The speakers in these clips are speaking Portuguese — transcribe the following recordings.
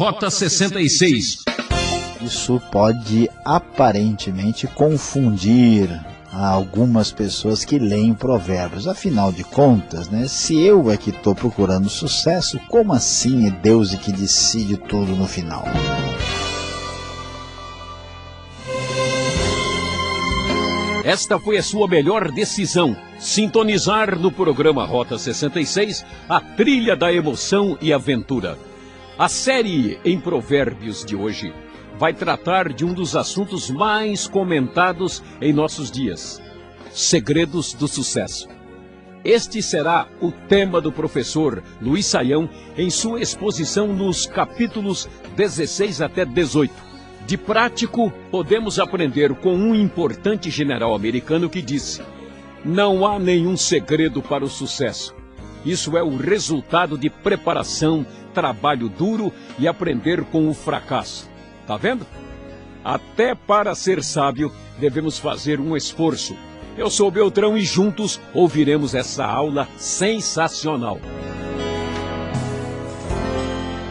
Rota 66. Isso pode aparentemente confundir algumas pessoas que leem provérbios. Afinal de contas, se eu é que estou procurando sucesso, como assim é Deus que decide tudo no final? Esta foi a sua melhor decisão, sintonizar no programa Rota 66, a trilha da emoção e aventura. A série em Provérbios de hoje vai tratar de um dos assuntos mais comentados em nossos dias: segredos do sucesso. Este será o tema do professor Luiz Saião em sua exposição nos capítulos 16 até 18. De prático, podemos aprender com um importante general americano que disse: não há nenhum segredo para o sucesso. Isso é o resultado de preparação, trabalho duro e aprender com o fracasso. Tá vendo? Até para ser sábio, devemos fazer um esforço. Eu sou Beltrão e juntos ouviremos essa aula sensacional.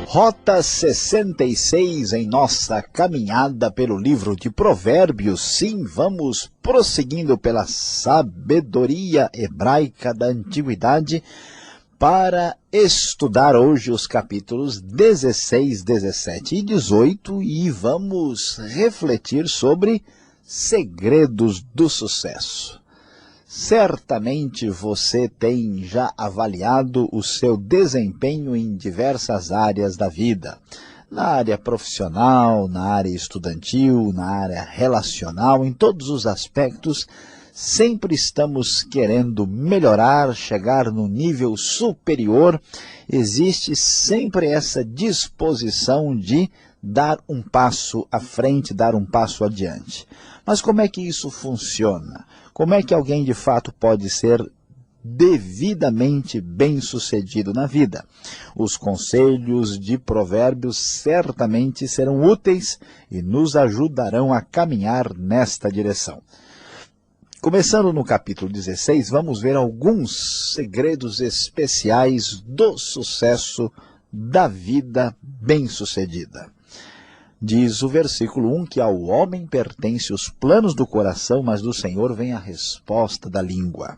Rota 66 em nossa caminhada pelo livro de Provérbios. Sim, vamos prosseguindo pela sabedoria hebraica da antiguidade para estudar hoje os capítulos 16, 17 e 18 e vamos refletir sobre segredos do sucesso. Certamente você tem já avaliado o seu desempenho em diversas áreas da vida. Na área profissional, na área estudantil, na área relacional, em todos os aspectos, sempre estamos querendo melhorar, chegar no nível superior. Existe sempre essa disposição de dar um passo à frente, dar um passo adiante. Mas como é que isso funciona? Como é que alguém de fato pode ser devidamente bem-sucedido na vida? Os conselhos de Provérbios certamente serão úteis e nos ajudarão a caminhar nesta direção. Começando no capítulo 16, vamos ver alguns segredos especiais do sucesso da vida bem-sucedida. Diz o versículo 1 que ao homem pertence os planos do coração, mas do Senhor vem a resposta da língua.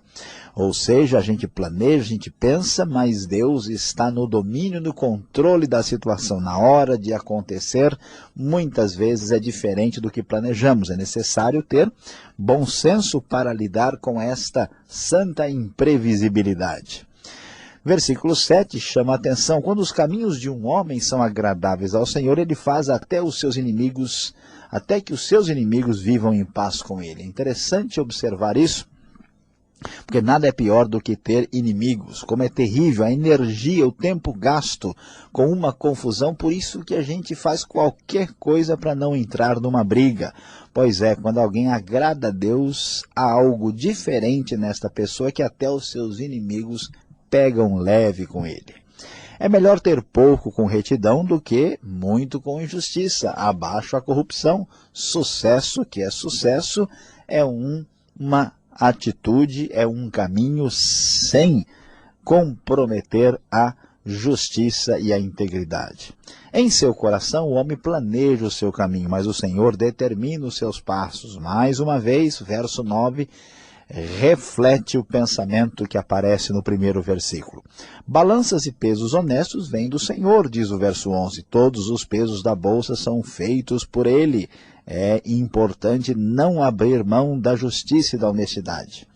Ou seja, a gente planeja, a gente pensa, mas Deus está no domínio, no controle da situação. Na hora de acontecer, muitas vezes é diferente do que planejamos. É necessário ter bom senso para lidar com esta santa imprevisibilidade. Versículo 7 chama a atenção: quando os caminhos de um homem são agradáveis ao Senhor, ele faz até que os seus inimigos vivam em paz com ele. É interessante observar isso, porque nada é pior do que ter inimigos. Como é terrível a energia, o tempo gasto com uma confusão, por isso que a gente faz qualquer coisa para não entrar numa briga. Pois é, quando alguém agrada a Deus, há algo diferente nesta pessoa que até os seus inimigos pegam leve com ele. É melhor ter pouco com retidão do que muito com injustiça. Abaixo a corrupção. Sucesso, que é sucesso, é uma atitude, é um caminho sem comprometer a justiça e a integridade. Em seu coração o homem planeja o seu caminho, mas o Senhor determina os seus passos. Mais uma vez, verso 9, reflete o pensamento que aparece no primeiro versículo. Balanças e pesos honestos vêm do Senhor, diz o verso 11. Todos os pesos da bolsa são feitos por Ele. É importante não abrir mão da justiça e da honestidade.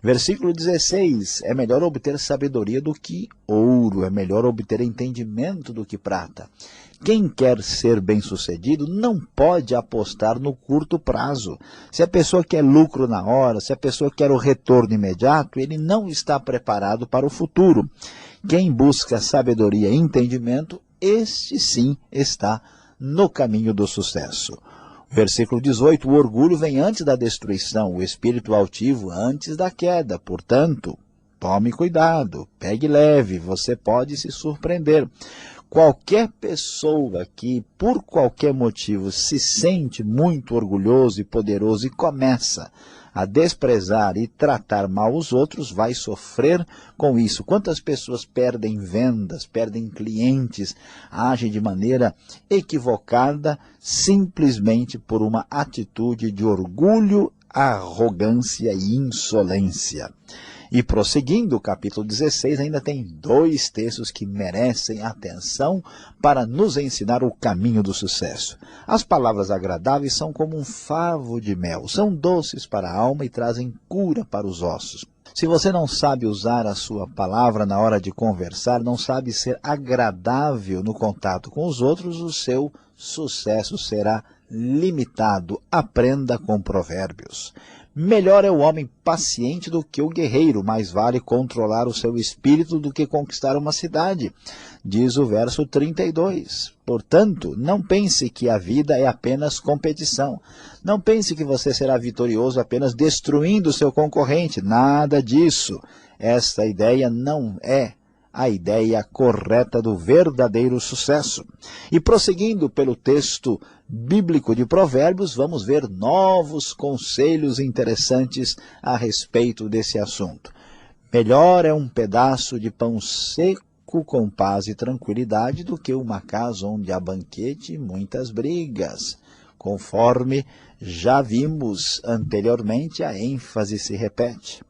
Versículo 16. É melhor obter sabedoria do que ouro, é melhor obter entendimento do que prata. Quem quer ser bem-sucedido não pode apostar no curto prazo. Se a pessoa quer lucro na hora, se a pessoa quer o retorno imediato, ele não está preparado para o futuro. Quem busca sabedoria e entendimento, este sim está no caminho do sucesso. Versículo 18, o orgulho vem antes da destruição, o espírito altivo antes da queda. Portanto, tome cuidado, pegue leve, você pode se surpreender. Qualquer pessoa que, por qualquer motivo, se sente muito orgulhoso e poderoso e começa a desprezar e tratar mal os outros, vai sofrer com isso. Quantas pessoas perdem vendas, perdem clientes, agem de maneira equivocada simplesmente por uma atitude de orgulho, arrogância e insolência. E prosseguindo, o capítulo 16 ainda tem 2 textos que merecem atenção para nos ensinar o caminho do sucesso. As palavras agradáveis são como um favo de mel, são doces para a alma e trazem cura para os ossos. Se você não sabe usar a sua palavra na hora de conversar, não sabe ser agradável no contato com os outros, o seu sucesso será limitado. Aprenda com Provérbios. Melhor é o homem paciente do que o guerreiro, mais vale controlar o seu espírito do que conquistar uma cidade, diz o verso 32. Portanto, não pense que a vida é apenas competição. Não pense que você será vitorioso apenas destruindo o seu concorrente. Nada disso. Esta ideia não é a ideia correta do verdadeiro sucesso. E prosseguindo pelo texto bíblico de Provérbios, vamos ver novos conselhos interessantes a respeito desse assunto. Melhor é um pedaço de pão seco com paz e tranquilidade do que uma casa onde há banquete e muitas brigas. Conforme já vimos anteriormente, a ênfase se repete.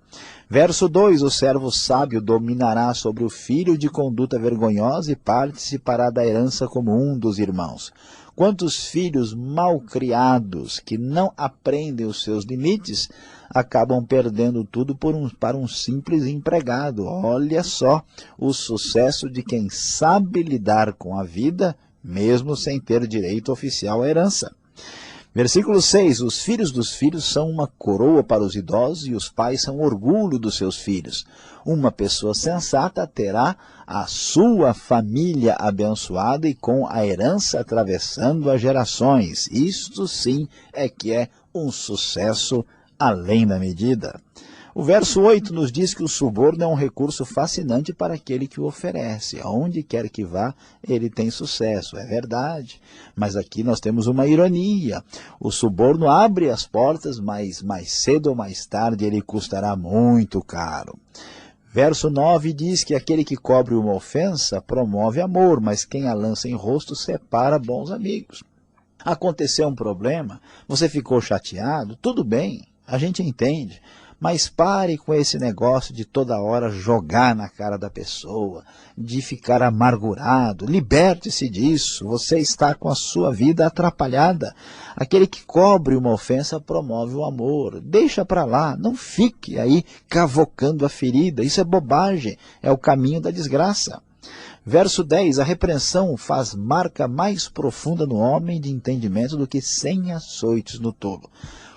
Verso 2, o servo sábio dominará sobre o filho de conduta vergonhosa e participará da herança como um dos irmãos. Quantos filhos mal criados que não aprendem os seus limites acabam perdendo tudo para um simples empregado. Olha só o sucesso de quem sabe lidar com a vida, mesmo sem ter direito oficial à herança. Versículo 6, os filhos dos filhos são uma coroa para os idosos e os pais são orgulho dos seus filhos. Uma pessoa sensata terá a sua família abençoada e com a herança atravessando as gerações. Isto sim é que é um sucesso além da medida. O verso 8 nos diz que o suborno é um recurso fascinante para aquele que o oferece. Aonde quer que vá, ele tem sucesso. É verdade. Mas aqui nós temos uma ironia. O suborno abre as portas, mas mais cedo ou mais tarde ele custará muito caro. Verso 9 diz que aquele que cobre uma ofensa promove amor, mas quem a lança em rosto separa bons amigos. Aconteceu um problema, você ficou chateado, tudo bem, a gente entende. Mas pare com esse negócio de toda hora jogar na cara da pessoa, de ficar amargurado. Liberte-se disso, você está com a sua vida atrapalhada. Aquele que cobre uma ofensa promove o amor. Deixa para lá, não fique aí cavocando a ferida. Isso é bobagem, é o caminho da desgraça. Verso 10, a repreensão faz marca mais profunda no homem de entendimento do que 100 açoites no tolo.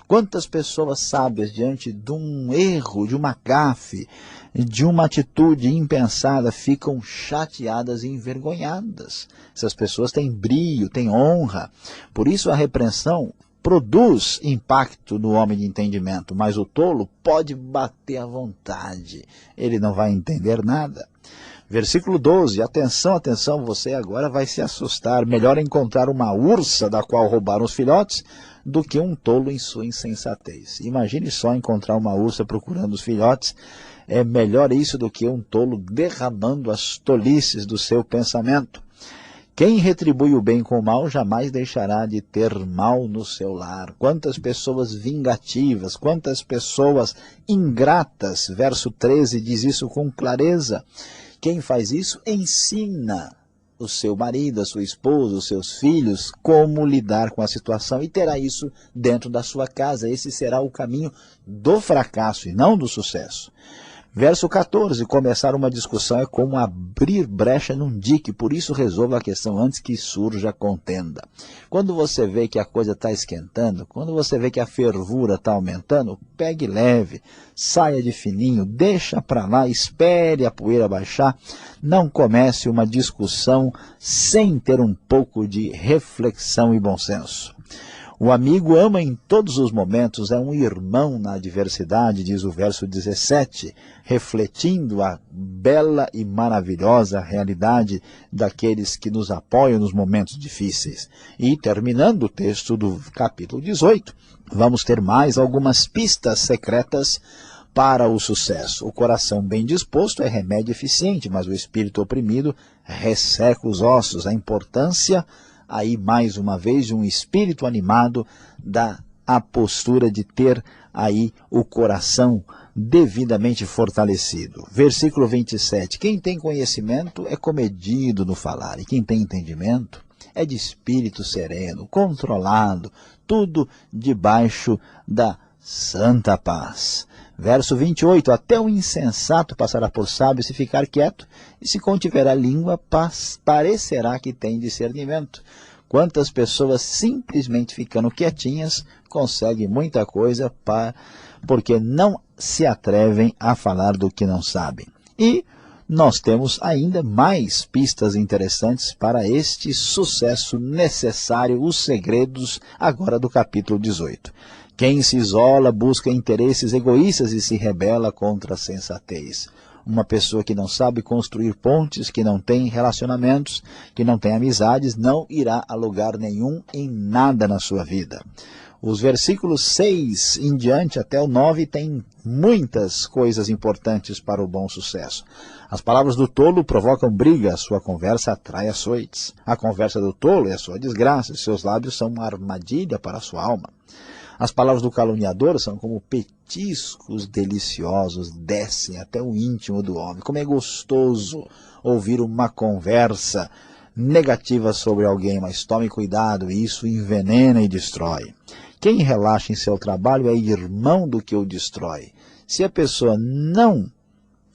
Quantas pessoas sábias, diante de um erro, de uma gafe, de uma atitude impensada, ficam chateadas e envergonhadas. Essas pessoas têm brio, têm honra. Por isso a repreensão produz impacto no homem de entendimento, mas o tolo pode bater à vontade. Ele não vai entender nada. Versículo 12, atenção, atenção, você agora vai se assustar. Melhor encontrar uma ursa da qual roubaram os filhotes do que um tolo em sua insensatez. Imagine só encontrar uma ursa procurando os filhotes. É melhor isso do que um tolo derramando as tolices do seu pensamento. Quem retribui o bem com o mal jamais deixará de ter mal no seu lar. Quantas pessoas vingativas, quantas pessoas ingratas. Verso 13 diz isso com clareza. Quem faz isso ensina o seu marido, a sua esposa, os seus filhos, como lidar com a situação e terá isso dentro da sua casa. Esse será o caminho do fracasso e não do sucesso. Verso 14, começar uma discussão é como abrir brecha num dique, por isso resolva a questão antes que surja a contenda. Quando você vê que a coisa está esquentando, quando você vê que a fervura está aumentando, pegue leve, saia de fininho, deixa para lá, espere a poeira baixar, não comece uma discussão sem ter um pouco de reflexão e bom senso. O amigo ama em todos os momentos, é um irmão na adversidade, diz o verso 17, refletindo a bela e maravilhosa realidade daqueles que nos apoiam nos momentos difíceis. E terminando o texto do capítulo 18, vamos ter mais algumas pistas secretas para o sucesso. O coração bem disposto é remédio eficiente, mas o espírito oprimido resseca os ossos. A importância, aí mais uma vez, de um espírito animado, dá a postura de ter aí o coração devidamente fortalecido. Versículo 27, quem tem conhecimento é comedido no falar, e quem tem entendimento é de espírito sereno, controlado, tudo debaixo da santa paz. Verso 28, até o insensato passará por sábio se ficar quieto, e se contiver a língua, parecerá que tem discernimento. Quantas pessoas simplesmente ficando quietinhas conseguem muita coisa porque não se atrevem a falar do que não sabem. E nós temos ainda mais pistas interessantes para este sucesso necessário, os segredos agora do capítulo 18. Quem se isola busca interesses egoístas e se rebela contra a sensatez. Uma pessoa que não sabe construir pontes, que não tem relacionamentos, que não tem amizades, não irá a lugar nenhum em nada na sua vida. Os versículos 6 em diante até o 9 têm muitas coisas importantes para o bom sucesso. As palavras do tolo provocam briga, a sua conversa atrai açoites. A conversa do tolo é a sua desgraça, seus lábios são uma armadilha para a sua alma. As palavras do caluniador são como petiscos deliciosos, descem até o íntimo do homem. Como é gostoso ouvir uma conversa negativa sobre alguém, mas tome cuidado, isso envenena e destrói. Quem relaxa em seu trabalho é irmão do que o destrói. Se a pessoa não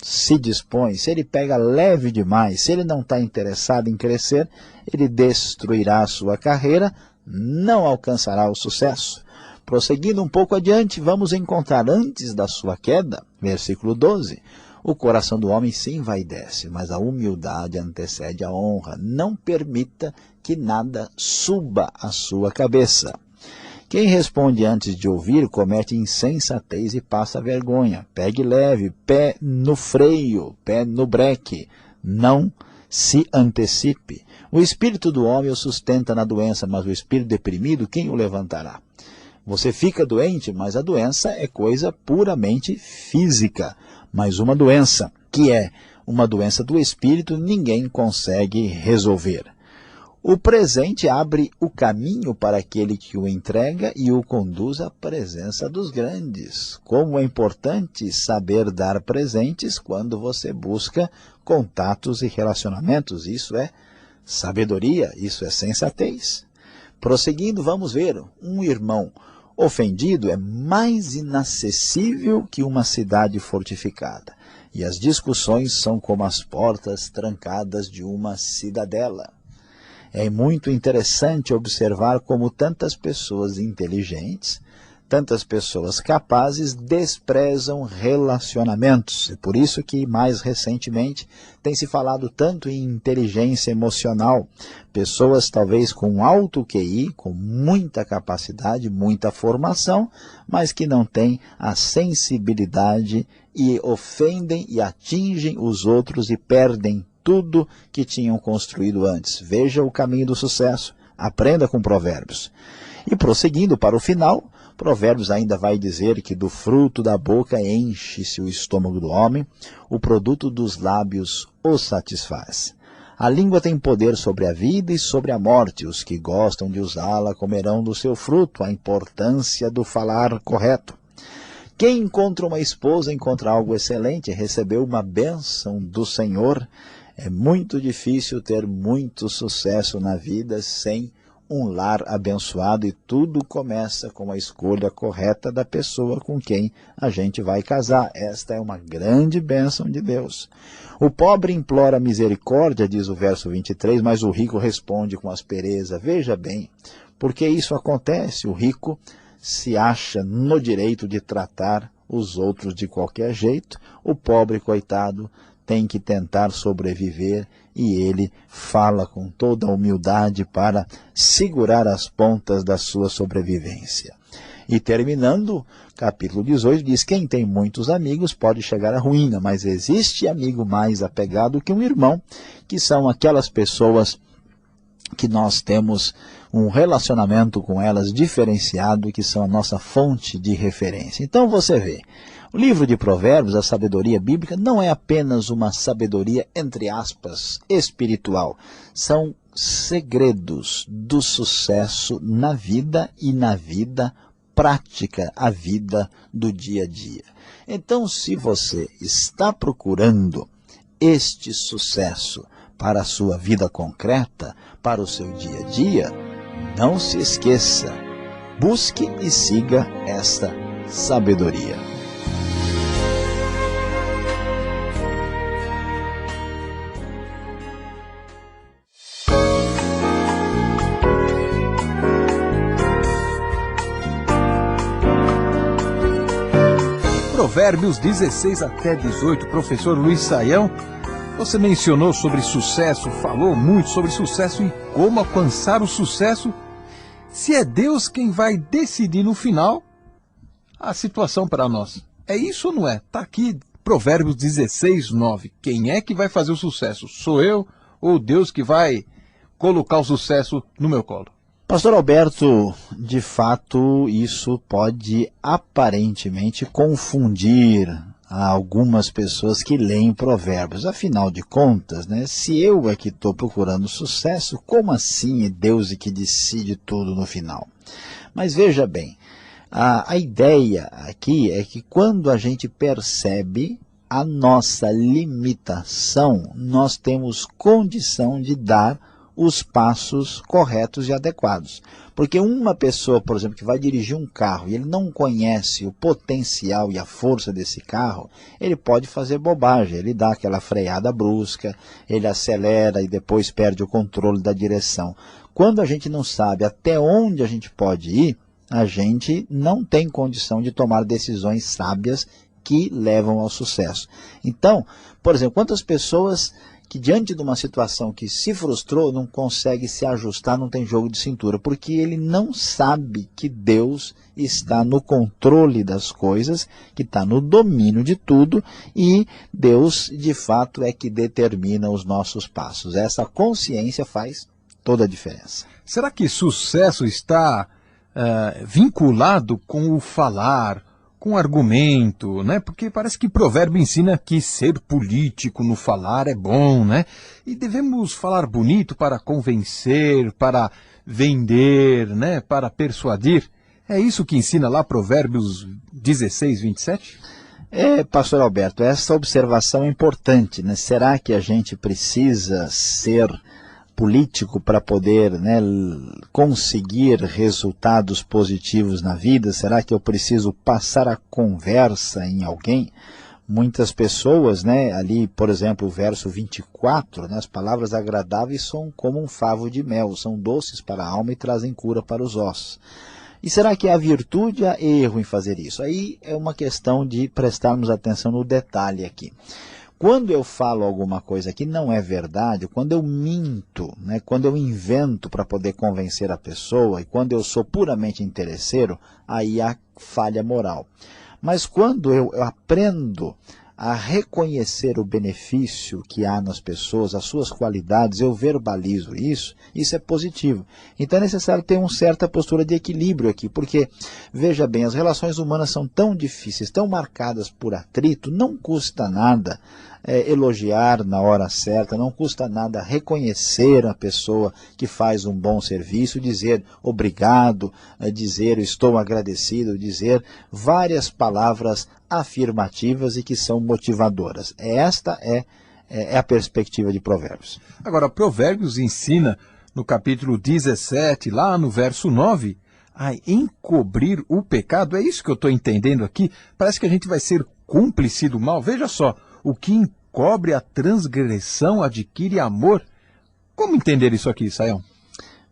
se dispõe, se ele pega leve demais, se ele não está interessado em crescer, ele destruirá a sua carreira, não alcançará o sucesso. Prosseguindo um pouco adiante, vamos encontrar antes da sua queda, versículo 12, o coração do homem se envaidece, mas a humildade antecede a honra. Não permita que nada suba à sua cabeça. Quem responde antes de ouvir comete insensatez e passa vergonha. Pegue leve, pé no freio, pé no breque. Não se antecipe. O espírito do homem o sustenta na doença, mas o espírito deprimido, quem o levantará? Você fica doente, mas a doença é coisa puramente física. Mas uma doença, que é uma doença do espírito, ninguém consegue resolver. O presente abre o caminho para aquele que o entrega e o conduz à presença dos grandes. Como é importante saber dar presentes quando você busca contatos e relacionamentos. Isso é sabedoria, isso é sensatez. Prosseguindo, vamos ver, um irmão ofendido é mais inacessível que uma cidade fortificada, e as discussões são como as portas trancadas de uma cidadela. É muito interessante observar como tantas pessoas inteligentes, tantas pessoas capazes desprezam relacionamentos. É por isso que, mais recentemente, tem se falado tanto em inteligência emocional. Pessoas talvez com alto QI, com muita capacidade, muita formação, mas que não têm a sensibilidade e ofendem e atingem os outros e perdem tudo que tinham construído antes. Veja o caminho do sucesso. Aprenda com Provérbios. E prosseguindo para o final, Provérbios ainda vai dizer que do fruto da boca enche-se o estômago do homem, o produto dos lábios o satisfaz. A língua tem poder sobre a vida e sobre a morte. Os que gostam de usá-la comerão do seu fruto. A importância do falar correto. Quem encontra uma esposa encontra algo excelente, recebeu uma bênção do Senhor. É muito difícil ter muito sucesso na vida sem um lar abençoado, e tudo começa com a escolha correta da pessoa com quem a gente vai casar. Esta é uma grande bênção de Deus. O pobre implora misericórdia, diz o verso 23, mas o rico responde com aspereza. Veja bem, porque isso acontece, o rico se acha no direito de tratar os outros de qualquer jeito, o pobre, coitado, tem que tentar sobreviver e ele fala com toda a humildade para segurar as pontas da sua sobrevivência. E terminando, capítulo 18 diz: quem tem muitos amigos pode chegar à ruína, mas existe amigo mais apegado que um irmão, que são aquelas pessoas que nós temos um relacionamento com elas diferenciado, que são a nossa fonte de referência. Então você vê, o livro de Provérbios, a sabedoria bíblica, não é apenas uma sabedoria, entre aspas, espiritual. São segredos do sucesso na vida e na vida prática, a vida do dia a dia. Então, se você está procurando este sucesso para a sua vida concreta, para o seu dia a dia, não se esqueça, busque e siga esta sabedoria. Provérbios 16 até 18, professor Luiz Saião, você mencionou sobre sucesso, falou muito sobre sucesso e como alcançar o sucesso, se é Deus quem vai decidir no final a situação para nós. É isso ou não é? Está aqui Provérbios 16, 9. Quem é que vai fazer o sucesso? Sou eu ou Deus que vai colocar o sucesso no meu colo? Pastor Alberto, de fato, isso pode aparentemente confundir algumas pessoas que leem Provérbios. Afinal de contas, né, se eu é que estou procurando sucesso, como assim é Deus que decide tudo no final? Mas veja bem, a ideia aqui é que quando a gente percebe a nossa limitação, nós temos condição de dar os passos corretos e adequados. Porque uma pessoa, por exemplo, que vai dirigir um carro e ele não conhece o potencial e a força desse carro, ele pode fazer bobagem, ele dá aquela freada brusca, ele acelera e depois perde o controle da direção. Quando a gente não sabe até onde a gente pode ir, a gente não tem condição de tomar decisões sábias que levam ao sucesso. Então, por exemplo, quantas pessoas que diante de uma situação que se frustrou, não consegue se ajustar, não tem jogo de cintura, porque ele não sabe que Deus está no controle das coisas, que está no domínio de tudo, e Deus, de fato, é que determina os nossos passos. Essa consciência faz toda a diferença. Será que sucesso está vinculado com o falar, com argumento, né? Porque parece que provérbio ensina que ser político no falar é bom, né? E devemos falar bonito para convencer, para vender, né? Para persuadir. É isso que ensina lá Provérbios 16, 27? Pastor Alberto, essa observação é importante, né? Será que a gente precisa ser político para poder, né, conseguir resultados positivos na vida? Será que eu preciso passar a conversa em alguém? Muitas pessoas, né, ali, por exemplo, o verso 24, né, as palavras agradáveis são como um favo de mel, são doces para a alma e trazem cura para os ossos. E será que há virtude ou há erro em fazer isso? Aí é uma questão de prestarmos atenção no detalhe aqui. Quando eu falo alguma coisa que não é verdade, quando eu minto, né, quando eu invento para poder convencer a pessoa, e quando eu sou puramente interesseiro, aí há falha moral. Mas quando eu aprendo a reconhecer o benefício que há nas pessoas, as suas qualidades, eu verbalizo isso, isso é positivo. Então é necessário ter uma certa postura de equilíbrio aqui, porque, veja bem, as relações humanas são tão difíceis, tão marcadas por atrito, não custa nada elogiar na hora certa, não custa nada reconhecer a pessoa que faz um bom serviço, dizer obrigado, dizer estou agradecido, dizer várias palavras afirmativas e que são motivadoras. Esta é a perspectiva de Provérbios. Agora, Provérbios ensina no capítulo 17, lá no verso 9, a encobrir o pecado. É isso que eu estou entendendo aqui. Parece que a gente vai ser cúmplice do mal. Veja só, o que encobre a transgressão adquire amor. Como entender isso aqui, Saião?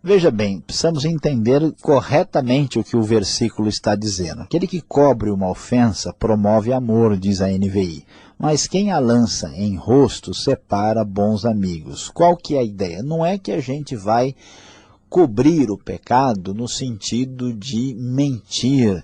Veja bem, precisamos entender corretamente o que o versículo está dizendo. Aquele que cobre uma ofensa promove amor, diz a NVI. Mas quem a lança em rosto separa bons amigos. Qual que é a ideia? Não é que a gente vai cobrir o pecado no sentido de mentir,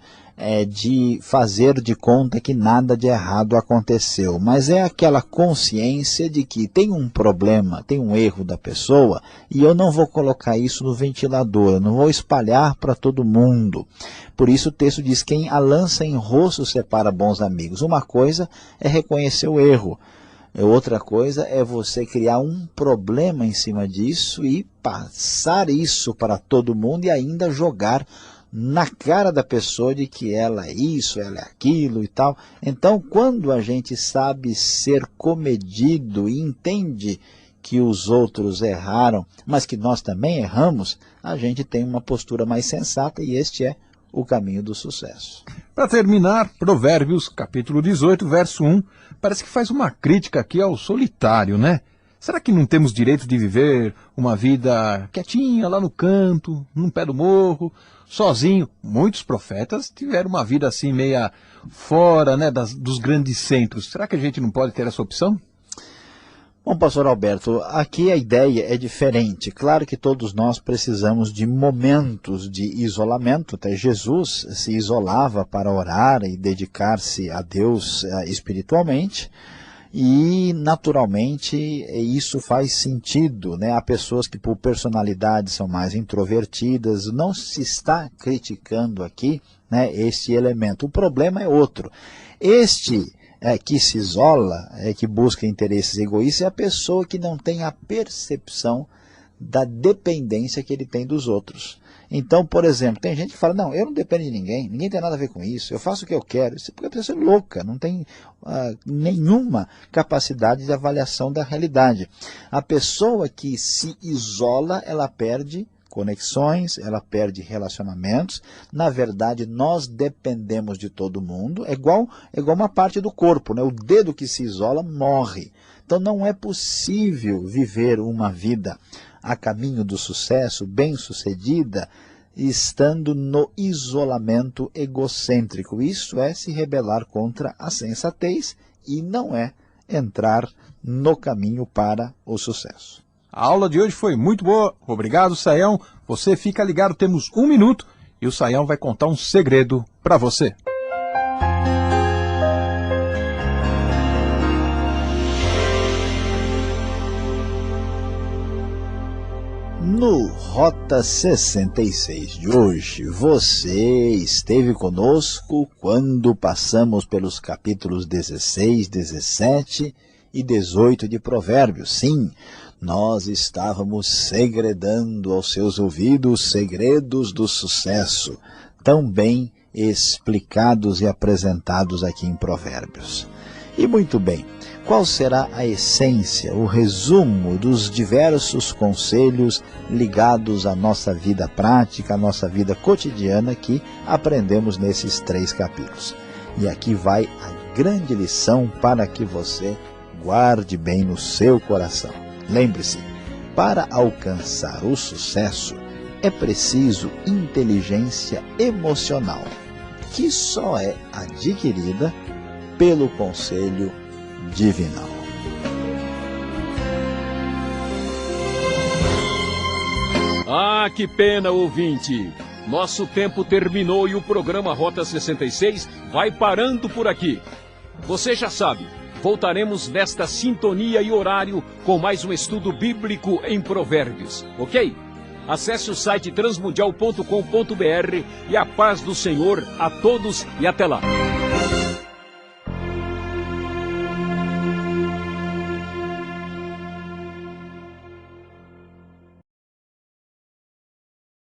de fazer de conta que nada de errado aconteceu, mas é aquela consciência de que tem um problema, tem um erro da pessoa, e eu não vou colocar isso no ventilador, eu não vou espalhar para todo mundo. Por isso o texto diz, quem a lança em rosto separa bons amigos. Uma coisa é reconhecer o erro, outra coisa é você criar um problema em cima disso e passar isso para todo mundo e ainda jogar na cara da pessoa de que ela é isso, ela é aquilo e tal. Então, quando a gente sabe ser comedido e entende que os outros erraram, mas que nós também erramos, a gente tem uma postura mais sensata e este é o caminho do sucesso. Para terminar, Provérbios, capítulo 18, verso 1, parece que faz uma crítica aqui ao solitário, né? Será que não temos direito de viver uma vida quietinha lá no canto, num pé do morro, sozinho? Muitos profetas tiveram uma vida assim meia fora, né, dos grandes centros. Será que a gente não pode ter essa opção? Bom, pastor Alberto, aqui a ideia é diferente. Claro que todos nós precisamos de momentos de isolamento. Até Jesus se isolava para orar e dedicar-se a Deus espiritualmente. E, naturalmente, isso faz sentido, né? Há pessoas que, por personalidade, são mais introvertidas. Não se está criticando aqui, né, este elemento. O problema é outro. Que se isola, que busca interesses egoístas, é a pessoa que não tem a percepção da dependência que ele tem dos outros. Então, por exemplo, tem gente que fala, não, eu não dependo de ninguém tem nada a ver com isso, eu faço o que eu quero. Isso é porque a pessoa é louca, não tem nenhuma capacidade de avaliação da realidade. A pessoa que se isola, ela perde conexões, ela perde relacionamentos. Na verdade, nós dependemos de todo mundo, é igual uma parte do corpo, né? O dedo que se isola morre. Então não é possível viver uma vida a caminho do sucesso, bem-sucedida, estando no isolamento egocêntrico. Isso é se rebelar contra a sensatez e não é entrar no caminho para o sucesso. A aula de hoje foi muito boa. Obrigado, Saião. Você fica ligado, temos 1 minuto e o Saião vai contar um segredo para você. No Rota 66 de hoje, você esteve conosco quando passamos pelos capítulos 16, 17 e 18 de Provérbios. Sim, nós estávamos segredando aos seus ouvidos segredos do sucesso, tão bem explicados e apresentados aqui em Provérbios. E muito bem, qual será a essência, o resumo dos diversos conselhos ligados à nossa vida prática, à nossa vida cotidiana que aprendemos nesses 3 capítulos? E aqui vai a grande lição para que você guarde bem no seu coração. Lembre-se, para alcançar o sucesso é preciso inteligência emocional, que só é adquirida pelo conselho divinal. Ah, que pena, ouvinte! Nosso tempo terminou e o programa Rota 66 vai parando por aqui. Você já sabe, voltaremos nesta sintonia e horário com mais um estudo bíblico em Provérbios, ok? Acesse o site transmundial.com.br e a paz do Senhor a todos e até lá.